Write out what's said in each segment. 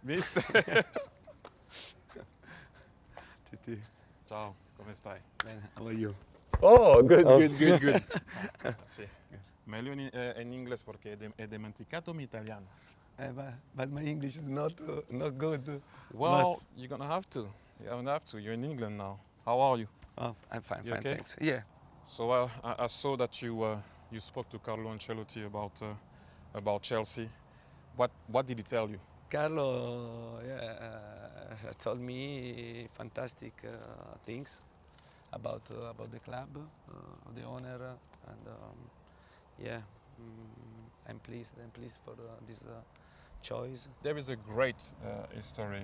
Mister. Titi, Ciao, come stai? bene, how are you? Oh, good, Oh. good. Sì. Meglio in inglese perché è dimenticato mi italiano. But my English is not good. Well, you're gonna have to. You're gonna have to. You're in England now. How are you? Oh, I'm fine, You okay? thanks. Yeah. So I saw that you spoke to Carlo Ancelotti about Chelsea. What did he tell you? Carlo, told me fantastic things about the club, the owner, and yeah, I'm pleased. I'm pleased for this choice. There is a great history,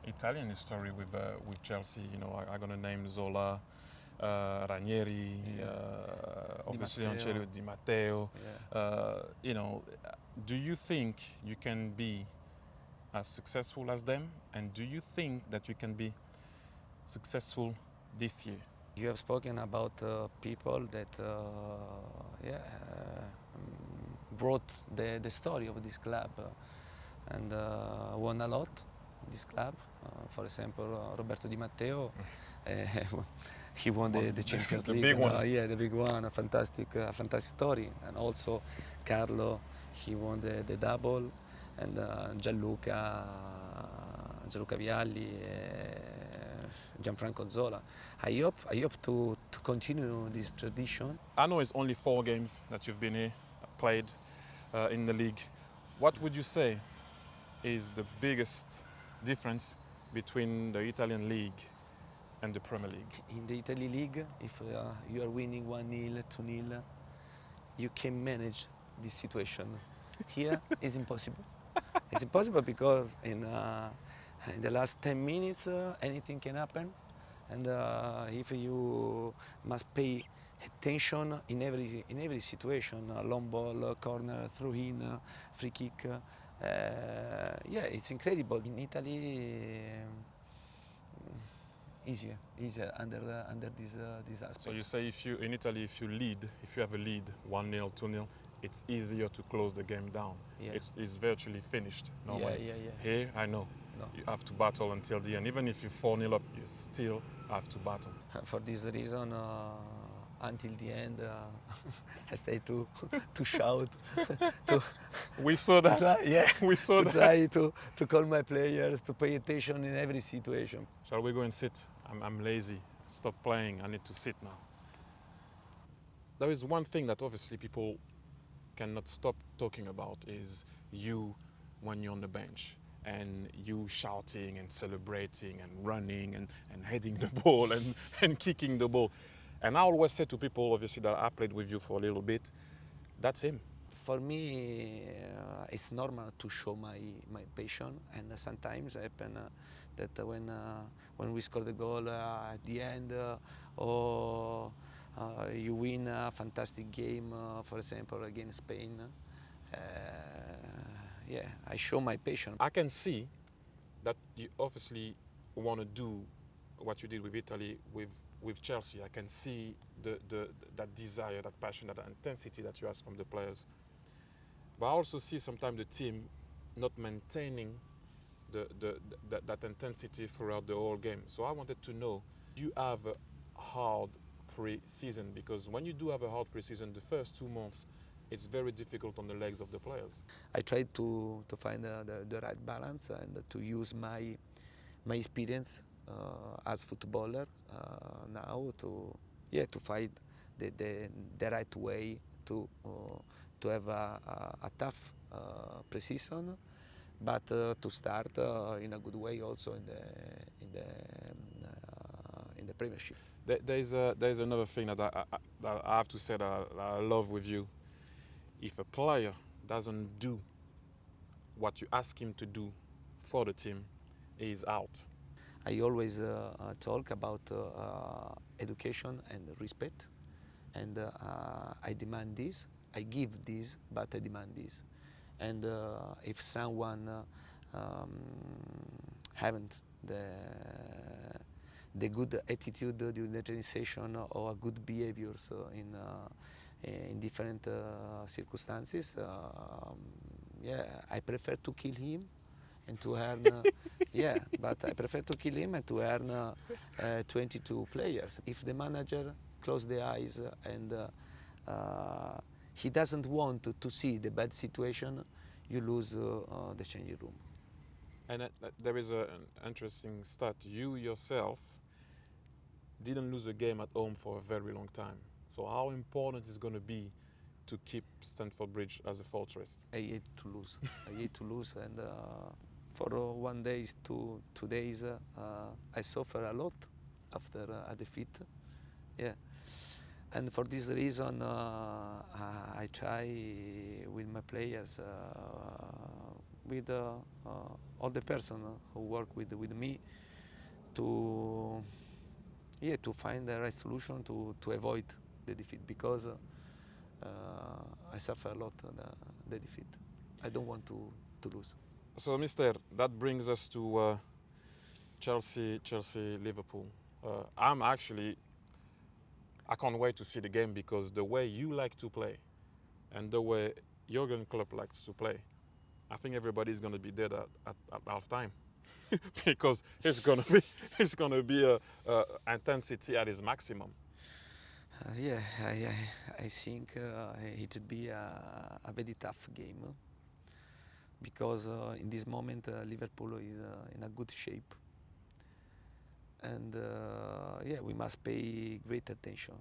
Italian history with Chelsea. You know, I'm gonna name Zola, Ranieri, obviously Matteo. Ancelotti, Di Matteo. Yeah. You know, do you think you can be as successful as them? And do you think that you can be successful this year? You have spoken about people that brought the story of this club and won a lot. This club, for example, Roberto Di Matteo, he won the Champions The League. big one. Yeah, the big one. A fantastic story. And also Carlo, he won the double, and Gianluca Vialli. Gianfranco Zola. I hope to continue this tradition. I know it's only 4 games that you've been here, played in the league. What would you say is the biggest difference between the Italian league and the Premier League? In the Italy League, if you are winning 1-0, 2-0, you can manage this situation. Here it's impossible. It's impossible because in the last 10 minutes anything can happen, and if you must pay attention in every situation, long ball, corner, throw in, free kick. Yeah, it's incredible. In Italy, easier under this aspect. So you say in Italy, if you have a lead 1-0, 2-0, it's easier to close the game down. Yeah. It's virtually finished normally. Yeah. Here, I know. No. You have to battle until the end. Even if you 4-0 up, you still have to battle. For this reason, until the end, I stay to shout, We saw that. try, yeah, We saw to that. try to call my players, to pay attention in every situation. Shall we go and sit? I'm lazy. Stop playing. I need to sit now. There is one thing that obviously people cannot stop talking about is you when you're on the bench and you shouting and celebrating and running and heading the ball and kicking the ball. And I always say to people, obviously, that I played with you for a little bit, that's him. For me, it's normal to show my passion, and sometimes happen that when we score the goal at the end, or you win a fantastic game, for example against Spain. Yeah, I show my passion. I can see that you obviously want to do what you did with Italy, with Chelsea. I can see that desire, that passion, that intensity that you ask from the players. But I also see sometimes the team not maintaining that intensity throughout the whole game. So I wanted to know, do you have a hard pre-season? Because when you do have a hard pre-season, the first 2 months, it's very difficult on the legs of the players. I try to find the right balance and to use my experience as footballer now to find the right way to have a tough pre-season, but to start in a good way also in the Premiership. There's another thing that I have to say that I love with you. If a player doesn't do what you ask him to do for the team, he's out. I always talk about education and respect, and I demand this, I give this, but I demand this. And if someone haven't the good attitude during the organization or good behaviors in different circumstances, yeah, I prefer to kill him and to earn. Yeah, but I prefer to kill him and to earn 22 players. If the manager close the eyes and he doesn't want to see the bad situation, you lose the changing room. And there is an interesting stat. You yourself didn't lose a game at home for a very long time. So how important is going to be to keep Stamford Bridge as a fortress? I hate to lose. I hate to lose, and for 1 day, 2 days, I suffer a lot after a defeat. Yeah, and for this reason, I try with my players, with all the person who work with me, to to find the right solution to avoid the defeat, because I suffer a lot the defeat. I don't want to lose. So, Mister, that brings us to Chelsea, Liverpool. I can't wait to see the game, because the way you like to play and the way Jurgen Klopp likes to play, I think everybody's going to be dead at half time. Because it's gonna be a intensity at its maximum. Yeah, I think it would be a very tough game, because in this moment Liverpool is in a good shape, and yeah, we must pay great attention.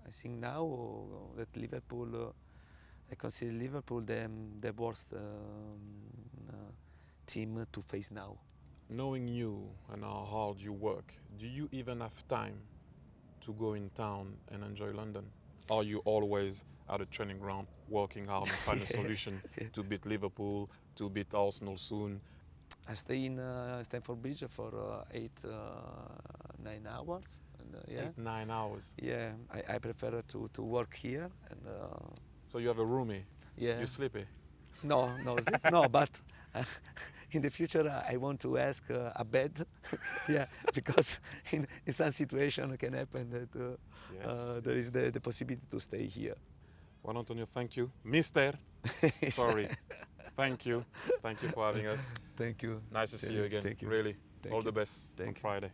I think now that Liverpool, I consider Liverpool the worst team to face now. Knowing you and how hard you work, do you even have time to go in town and enjoy London? Are you always at the training ground working hard and find a solution to beat Liverpool, to beat Arsenal soon? I stay in Stamford Bridge for 9 hours. And, yeah. 8, 9 hours. Yeah, I prefer to work here. And so you have a roomie? Yeah. You sleepy? No, sleep, no, but in the future I want to ask a bed. Yeah, because in some situation it can happen that there is the possibility to stay here. Well, Antonio, thank you. Mister, sorry. Thank you for having us. Thank you. Nice to see you again. Thank you. Really. Thank All you. the best Thank on you. Friday.